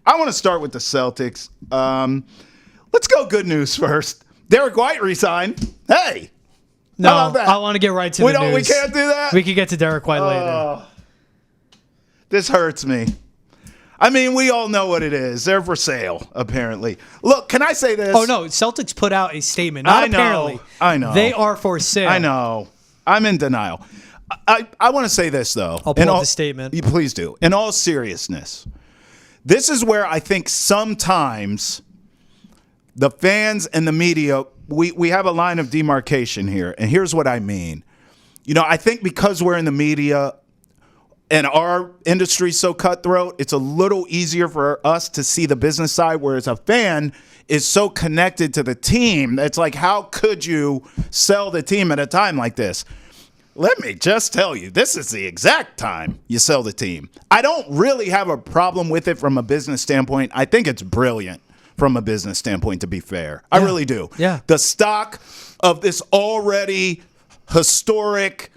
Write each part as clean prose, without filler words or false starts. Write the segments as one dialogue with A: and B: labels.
A: I want to start with the Celtics. Let's go good news first. Derek White resigned. Hey.
B: No,
A: how about that?
B: I want to get right to the news.
A: We can't do that?
B: We can get to Derek White later.
A: This hurts me. I mean, we all know what it is. They're for sale, apparently. Look, can I say this?
B: Oh, no. Celtics put out a statement. Not apparently.
A: I know.
B: They are for sale.
A: I know. I'm in denial. I want to say this, though.
B: I'll pull up the statement.
A: Please do. In all seriousness, this is where I think sometimes the fans and the media, we have a line of demarcation here. And here's what I mean. I think because we're in the media and our industry's so cutthroat, it's a little easier for us to see the business side, whereas a fan is so connected to the team. It's like, how could you sell the team at a time like this? Let me just tell you, this is the exact time you sell the team. I don't really have a problem with it from a business standpoint. I think it's brilliant from a business standpoint, to be fair. I really do.
B: Yeah.
A: The stock of this already historic,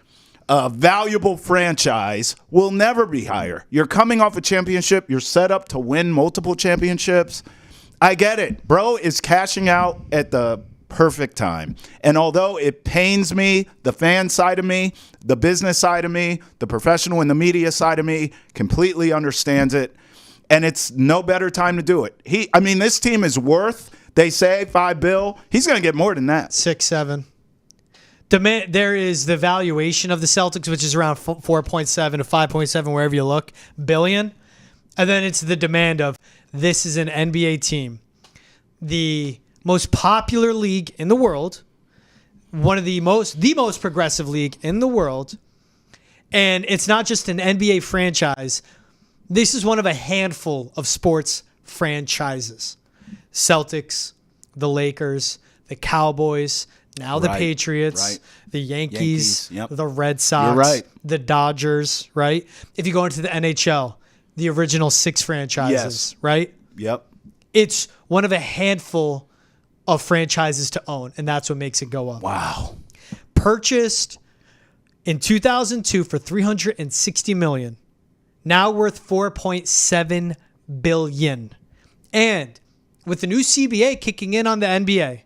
A: valuable franchise will never be higher. You're coming off a championship. You're set up to win multiple championships. I get it. Bro is cashing out at the perfect time. And although it pains me, the fan side of me, the business side of me, the professional and the media side of me completely understands it. And it's no better time to do it. This team is worth, they say, $5 billion. He's going to get more than that.
B: 6, 7. There is the valuation of the Celtics, which is around 4.7 to 5.7, wherever you look, billion. And then it's the demand of, this is an NBA team. The most popular league in the world, one of the most progressive league in the world. And it's not just an NBA franchise. This is one of a handful of sports franchises. Celtics, the Lakers, the Cowboys, now the Patriots, the Yankees, the Red Sox, the Dodgers, right? If you go into the NHL, the original 6 franchises, right?
A: Yep.
B: It's one of a handful of franchises to own, and that's what makes it go up.
A: Wow.
B: Purchased in 2002 for $360 million. Now worth $4.7 billion. And with the new CBA kicking in on the NBA,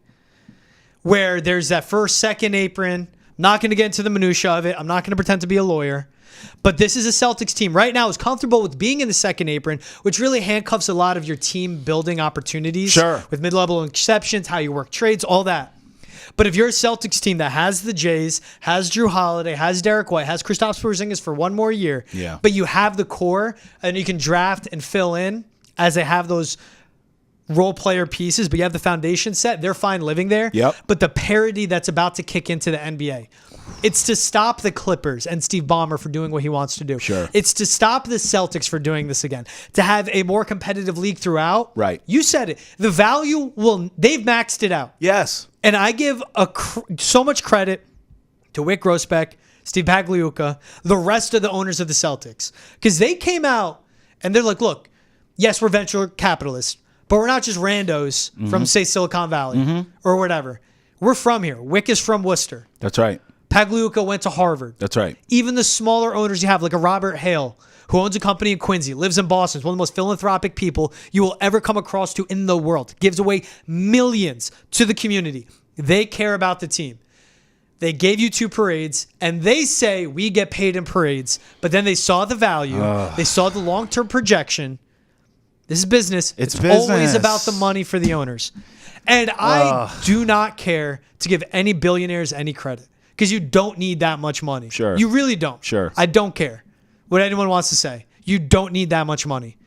B: where there's that first, second apron, I'm not going to get into the minutia of it. I'm not going to pretend to be a lawyer. But this is a Celtics team right now is comfortable with being in the second apron, which really handcuffs a lot of your team building opportunities.
A: Sure.
B: With mid-level exceptions, how you work trades, all that. But if you're a Celtics team that has the Jays, has Drew Holiday, has Derek White, has Kristaps Porzingis for one more year, but you have the core and you can draft and fill in as they have those role player pieces, but you have the foundation set, they're fine living there.
A: Yep.
B: But the parity that's about to kick into the NBA, it's to stop the Clippers and Steve Ballmer for doing what he wants to do.
A: Sure.
B: It's to stop the Celtics for doing this again. To have a more competitive league throughout.
A: Right.
B: You said it. The value they've maxed it out.
A: Yes.
B: And I give so much credit to Wick Grossbeck, Steve Pagliuca, the rest of the owners of the Celtics. Because they came out and they're like, look, yes, we're venture capitalists, but we're not just randos from, say, Silicon Valley or whatever. We're from here. Wick is from Worcester.
A: That's right.
B: Pagliuca went to Harvard.
A: That's right.
B: Even the smaller owners you have, like a Robert Hale, who owns a company in Quincy, lives in Boston, is one of the most philanthropic people you will ever come across to in the world, gives away millions to the community. They care about the team. They gave you 2 parades, and they say we get paid in parades, but then they saw the value. They saw the long-term projection. This is business.
A: It's business.
B: Always about the money for the owners. And I do not care to give any billionaires any credit because you don't need that much money.
A: Sure.
B: You really don't.
A: Sure.
B: I don't care what anyone wants to say. You don't need that much money.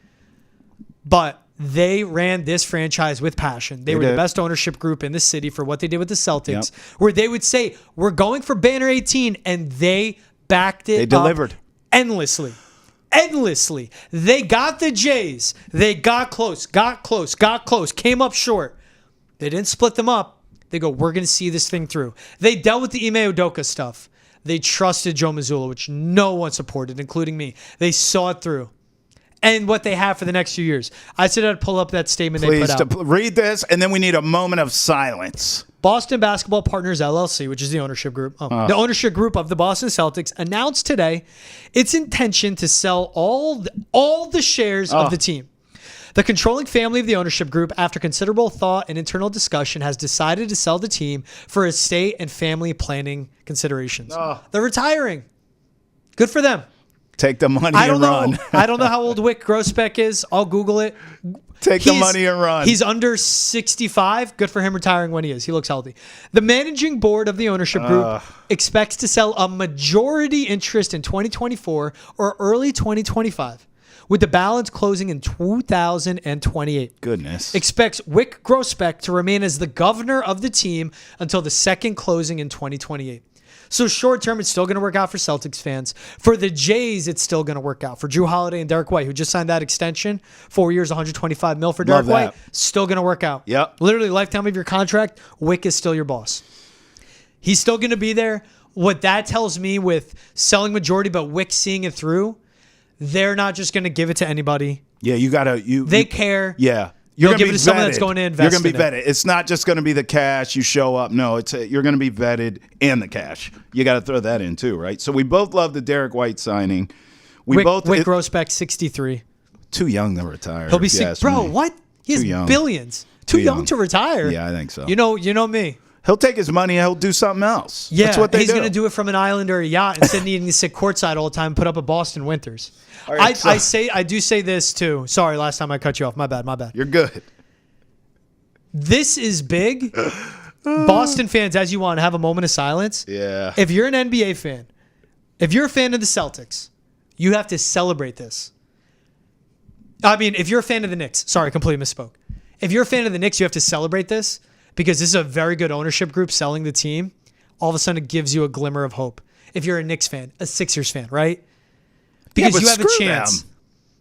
B: But they ran this franchise with passion. They were the best ownership group in the city for what they did with the Celtics, where they would say, we're going for banner 18, and they backed it.
A: They delivered.
B: Endlessly. They got the Jays. They got close, came up short. They didn't split them up. They go, we're going to see this thing through. They dealt with the Ime Udoka stuff. They trusted Joe Mazzulla, which no one supported, including me. They saw it through. And what they have for the next few years. I said I'd pull up that statement they put out.
A: Please, read this, and then we need a moment of silence.
B: Boston Basketball Partners, LLC, which is the ownership group. The ownership group of the Boston Celtics announced today its intention to sell all the shares of the team. The controlling family of the ownership group, after considerable thought and internal discussion, has decided to sell the team for estate and family planning considerations. They're retiring. Good for them.
A: Take the money
B: I don't
A: and
B: know.
A: run.
B: I don't know how old Wick Grossbeck is. I'll Google it.
A: Take the money and run.
B: He's under 65. Good for him retiring when he is. He looks healthy. The managing board of the ownership group expects to sell a majority interest in 2024 or early 2025, with the balance closing in 2028.
A: Goodness.
B: Expects Wick Grossbeck to remain as the governor of the team until the second closing in 2028. So short term, it's still going to work out for Celtics fans. For the Jays, it's still going to work out. For Drew Holiday and Derek White, who just signed that extension, 4 years, $125 million for Derek White, still going to work out.
A: Yep.
B: Literally, lifetime of your contract, Wick is still your boss. He's still going to be there. What that tells me with selling majority, but Wick seeing it through, they're not just going to give it to anybody.
A: Yeah, you got to.
B: They care.
A: Yeah.
B: You're
A: going to
B: give it to someone that's going to invest.
A: You're going to be
B: in
A: vetted. It's not just going to be the cash. You show up. No, you're going to be vetted and the cash. You got to throw that in too, right? So we both love the Derek White signing.
B: Wick Grossbeck, 63.
A: Too young to retire.
B: He'll be sick, bro. What? He has billions. Too young to retire.
A: Yeah, I think so.
B: You know me.
A: He'll take his money and he'll do something else.
B: Yeah,
A: that's what they
B: he's
A: do.
B: going to do it from an island or a yacht instead of needing to sit courtside all the time and put up at Boston Winters. Right, I do say this too. Sorry, last time I cut you off. My bad.
A: You're good.
B: This is big. Boston fans, as you want, have a moment of silence.
A: Yeah.
B: If you're an NBA fan, if you're a fan of the Celtics, you have to celebrate this. I mean, if you're a fan of the Knicks, sorry, completely misspoke. If you're a fan of the Knicks, you have to celebrate this because this is a very good ownership group selling the team. All of a sudden, it gives you a glimmer of hope. If you're a Knicks fan, a Sixers fan, right? Because you have a chance.
A: Them.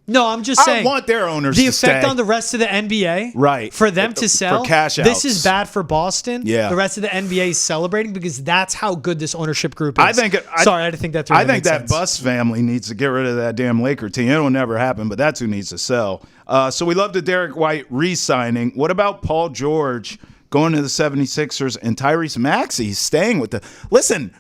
B: No, I'm just saying.
A: I want their owners
B: the
A: to
B: effect
A: stay.
B: on the rest of the NBA,
A: right?
B: For them to sell,
A: for cash outs.
B: This is bad for Boston.
A: Yeah,
B: the rest of the NBA is celebrating because that's how good this ownership group is. Sorry, I didn't think that through.
A: I think that Buss family needs to get rid of that damn Laker team. It will never happen, but that's who needs to sell. So we love the Derek White re-signing. What about Paul George going to the 76ers and Tyrese Maxey staying with the? Listen.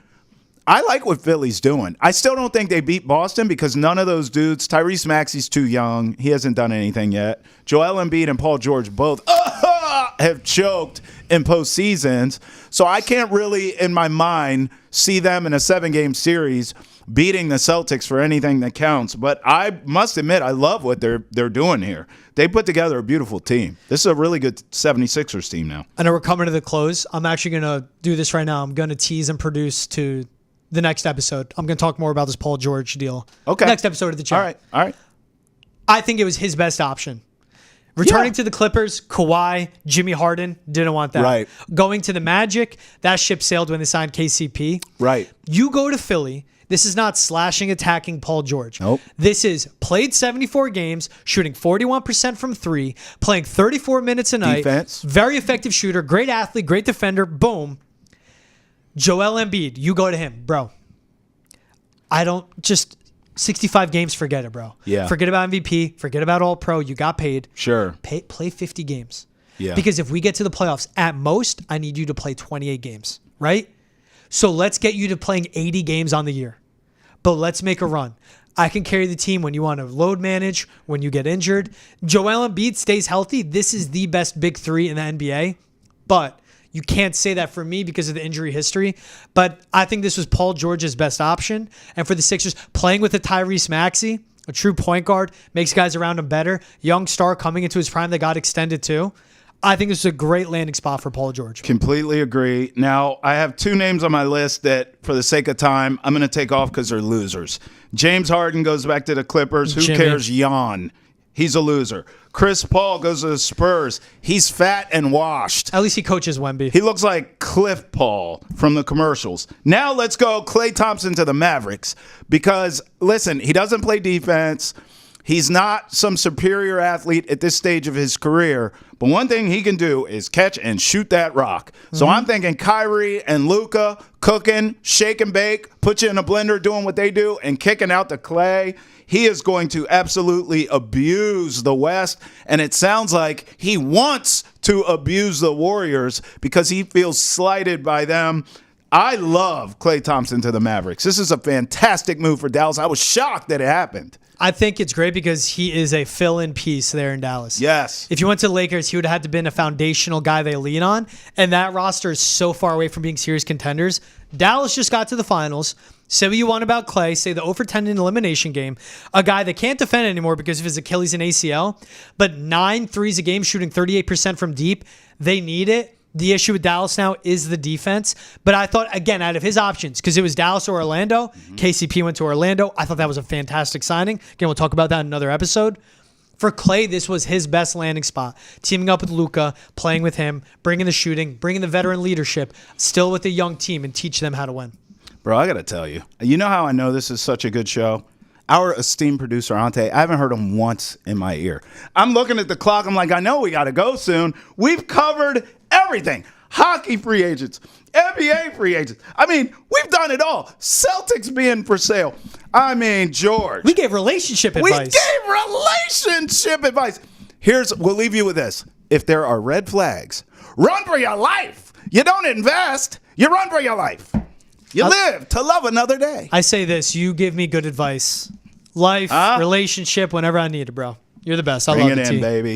A: I like what Philly's doing. I still don't think they beat Boston because none of those dudes, Tyrese Maxey's too young. He hasn't done anything yet. Joel Embiid and Paul George both have choked in postseasons. So I can't really, in my mind, see them in a 7-game series beating the Celtics for anything that counts. But I must admit, I love what they're doing here. They put together a beautiful team. This is a really good 76ers team now.
B: I know we're coming to the close. I'm actually going to do this right now. I'm going to tease and produce to the next episode. I'm going to talk more about this Paul George deal.
A: Okay.
B: Next episode of the chat.
A: All right.
B: I think it was his best option. Returning to the Clippers, Kawhi, Jimmy Harden, didn't want that.
A: Right.
B: Going to the Magic, that ship sailed when they signed KCP.
A: Right.
B: You go to Philly. This is not slashing, attacking Paul George.
A: Nope.
B: This is played 74 games, shooting 41% from 3, playing 34 minutes a night.
A: Defense.
B: Very effective shooter, great athlete, great defender. Boom. Joel Embiid, you go to him, bro. I don't just 65 games, forget it, bro.
A: Yeah.
B: Forget about MVP, forget about All Pro. You got paid.
A: Sure.
B: Play 50 games.
A: Yeah.
B: Because if we get to the playoffs, at most, I need you to play 28 games, right? So let's get you to playing 80 games on the year. But let's make a run. I can carry the team when you want to load manage, when you get injured. Joel Embiid stays healthy. This is the best big three in the NBA. But you can't say that for me because of the injury history. But I think this was Paul George's best option. And for the Sixers, playing with a Tyrese Maxey, a true point guard, makes guys around him better. Young star coming into his prime that got extended too. I think this is a great landing spot for Paul George.
A: Completely agree. Now, I have 2 names on my list that, for the sake of time, I'm going to take off because they're losers. James Harden goes back to the Clippers. Who cares? Yawn. He's a loser. Chris Paul goes to the Spurs. He's fat and washed.
B: At least he coaches Wemby.
A: He looks like Cliff Paul from the commercials. Now let's go Klay Thompson to the Mavericks because, listen, he doesn't play defense. He's not some superior athlete at this stage of his career, but one thing he can do is catch and shoot that rock. So I'm thinking Kyrie and Luka cooking, shake and bake, put you in a blender doing what they do, and kicking out the Klay. He is going to absolutely abuse the West, and it sounds like he wants to abuse the Warriors because he feels slighted by them. I love Klay Thompson to the Mavericks. This is a fantastic move for Dallas. I was shocked that it happened.
B: I think it's great because he is a fill-in piece there in Dallas.
A: Yes.
B: If you went to the Lakers, he would have had to been a foundational guy they lean on, and that roster is so far away from being serious contenders. Dallas just got to the finals. Say what you want about Clay. Say the 0 for 10 in elimination game. A guy that can't defend anymore because of his Achilles and ACL, but 9 threes a game, shooting 38% from deep. They need it. The issue with Dallas now is the defense. But I thought, again, out of his options, because it was Dallas or Orlando, KCP went to Orlando. I thought that was a fantastic signing. Again, we'll talk about that in another episode. For Clay, this was his best landing spot. Teaming up with Luka, playing with him, bringing the shooting, bringing the veteran leadership, still with a young team, and teach them how to win.
A: Bro, I got to tell you. You know how I know this is such a good show? Our esteemed producer, Ante, I haven't heard him once in my ear. I'm looking at the clock. I'm like, I know we got to go soon. We've covered everything. Hockey free agents, NBA free agents. I mean, we've done it all. Celtics being for sale. I mean, George.
B: We gave relationship advice.
A: We gave relationship advice. We'll leave you with this. If there are red flags, run for your life. You don't invest. You run for your life. You live to love another day.
B: I say this. You give me good advice. Life, relationship, whenever I need it, bro. You're the best. I
A: Bring
B: love
A: it
B: it,
A: in,
B: T.
A: baby.